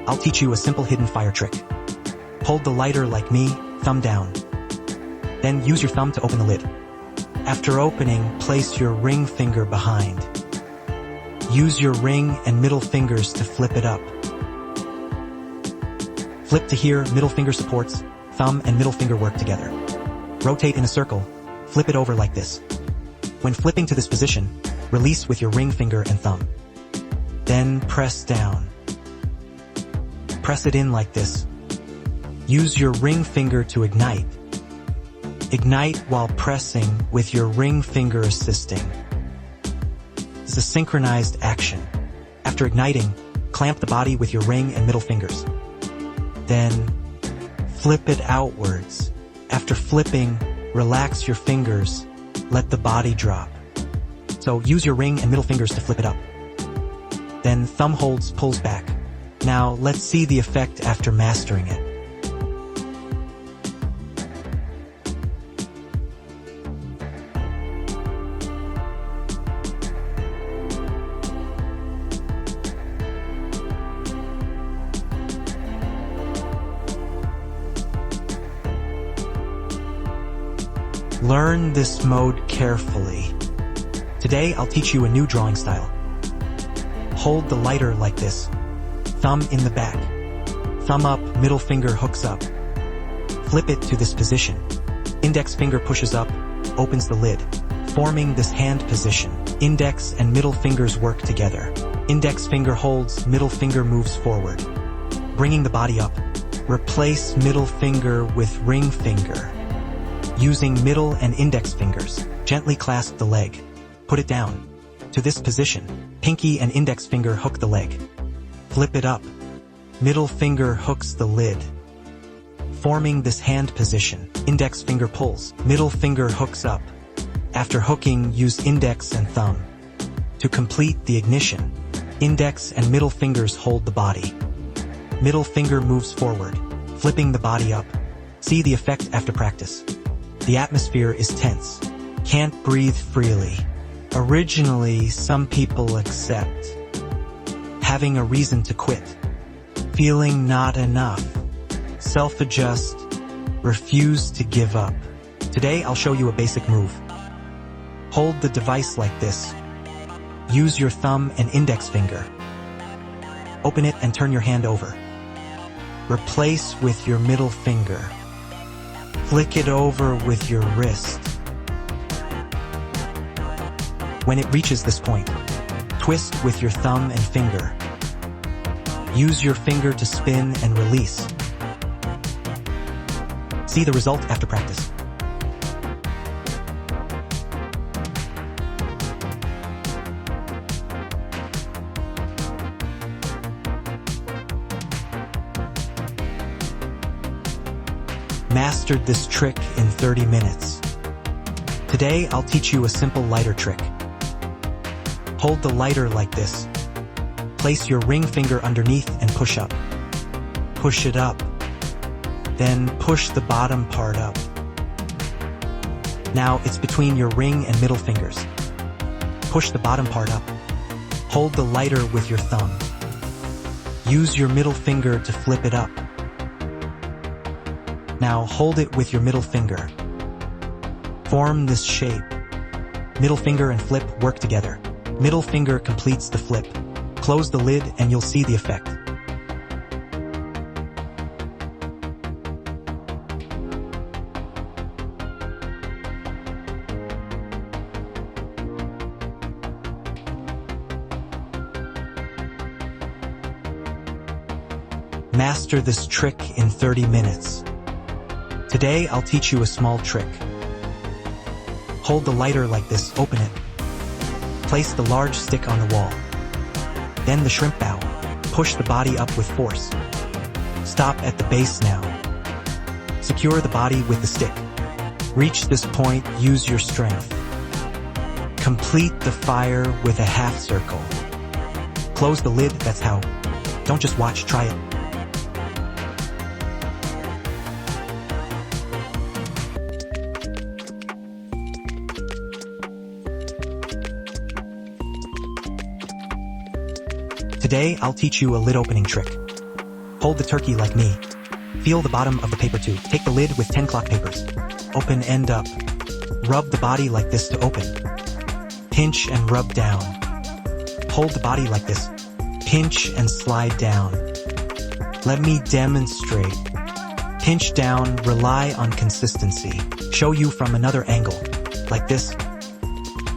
I'll teach you a simple hidden fire trick. Hold the lighter like me, thumb down. Then use your thumb to open the lid. After opening, place your ring finger behind. Use your ring and middle fingers to flip it up. Flip to here, middle finger supports, thumb and middle finger work together. Rotate in a circle, flip it over like this. When flipping to this position, release with your ring finger and thumb. Then press down. Press it in like this. Use your ring finger to ignite. Ignite while pressing with your ring finger assisting. It's a synchronized action. After igniting, clamp the body with your ring and middle fingers. Then, flip it outwards. After flipping, relax your fingers. Let the body drop. So use your ring and middle fingers to flip it up. Then thumb holds, pulls back. Now let's see the effect after mastering it. Learn this mode carefully. Today I'll teach you a new drawing style. Hold the lighter like this. Thumb in the back. Thumb up, middle finger hooks up. Flip it to this position. Index finger pushes up, opens the lid, forming this hand position. Index and middle fingers work together. Index finger holds, middle finger moves forward. Bringing the body up. Replace middle finger with ring finger. Using middle and index fingers, gently clasp the leg. Put it down. To this position, pinky and index finger hook the leg. Flip it up. Middle finger hooks the lid. Forming this hand position, index finger pulls, middle finger hooks up. After hooking, use index and thumb. To complete the ignition, index and middle fingers hold the body. Middle finger moves forward, flipping the body up. See the effect after practice. The atmosphere is tense. Can't breathe freely. Originally, some people accept having a reason to quit, feeling not enough, self-adjust, refuse to give up. Today, I'll show you a basic move. Hold the device like this. Use your thumb and index finger. Open it and turn your hand over. Replace with your middle finger. Flick it over with your wrist. When it reaches this point, twist with your thumb and finger. Use your finger to spin and release. See the result after practice. Mastered this trick in 30 minutes. Today, I'll teach you a simple lighter trick. Hold the lighter like this. Place your ring finger underneath and push up. Push it up. Then push the bottom part up. Now it's between your ring and middle fingers. Push the bottom part up. Hold the lighter with your thumb. Use your middle finger to flip it up. Now hold it with your middle finger. Form this shape. Middle finger and flip work together. Middle finger completes the flip. Close the lid and you'll see the effect. Master this trick in 30 minutes. Today, I'll teach you a small trick. Hold the lighter like this, open it. Place the large stick on the wall. Then the shrimp bow. Push the body up with force. Stop at the base now. Secure the body with the stick. Reach this point, use your strength. Complete the fire with a half circle. Close the lid, that's how. Don't just watch, try it. Today, I'll teach you a lid opening trick. Hold the turkey like me. Feel the bottom of the paper tube. Take the lid with 10 clock papers. Open end up. Rub the body like this to open. Pinch and rub down. Hold the body like this. Pinch and slide down. Let me demonstrate. Pinch down, rely on consistency. Show you from another angle, like this.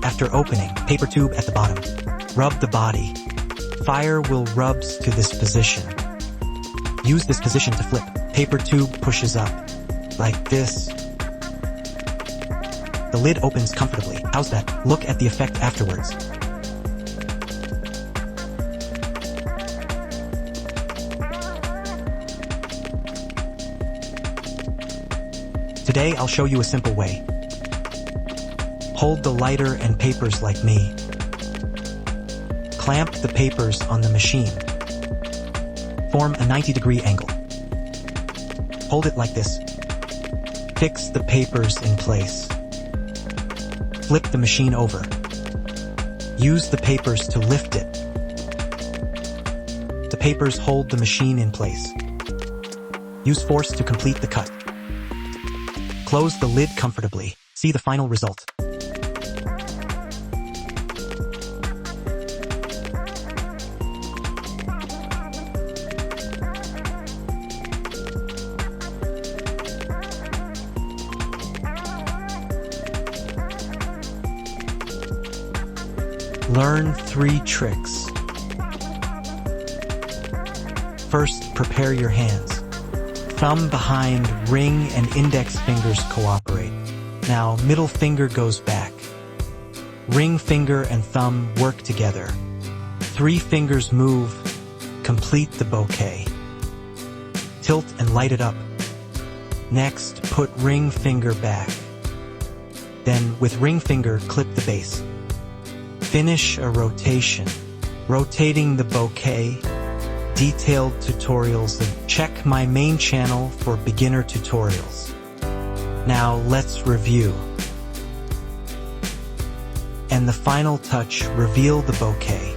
After opening, paper tube at the bottom. Rub the body. Fire will rubs to this position. Use this position to flip. Paper tube pushes up, like this. The lid opens comfortably. How's that? Look at the effect afterwards. Today I'll show you a simple way. Hold the lighter and papers like me. Clamp the papers on the machine. Form a 90-degree angle. Hold it like this. Fix the papers in place. Flip the machine over. Use the papers to lift it. The papers hold the machine in place. Use force to complete the cut. Close the lid comfortably. See the final result. Learn 3 tricks. First, prepare your hands. Thumb behind, ring and index fingers cooperate. Now, middle finger goes back. Ring finger and thumb work together. 3 fingers move, complete the bouquet. Tilt and light it up. Next, put ring finger back. Then, with ring finger, clip the base. Finish a rotation. Rotating the bouquet. Detailed tutorials and check my main channel for beginner tutorials. Now let's review. And the final touch, reveal the bouquet.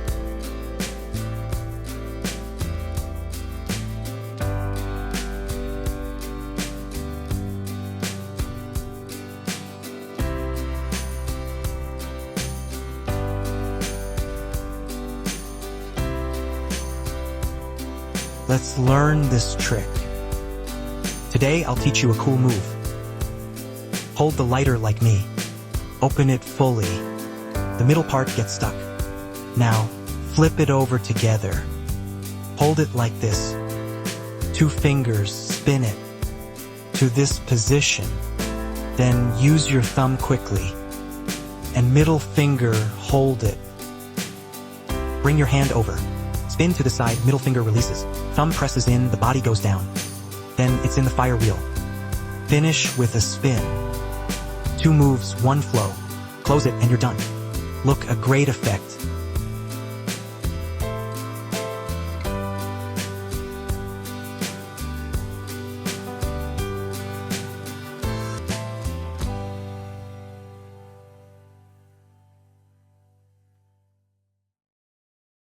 Let's learn this trick. Today I'll teach you a cool move. Hold the lighter like me. Open it fully. The middle part gets stuck. Now, flip it over together. Hold it like this. 2 fingers, spin it to this position. Then use your thumb quickly. And middle finger, hold it. Bring your hand over. Spin to the side, middle finger releases. Thumb presses in, the body goes down. Then it's in the fire wheel. Finish with a spin. 2 moves, 1 flow. Close it and you're done. Look, a great effect.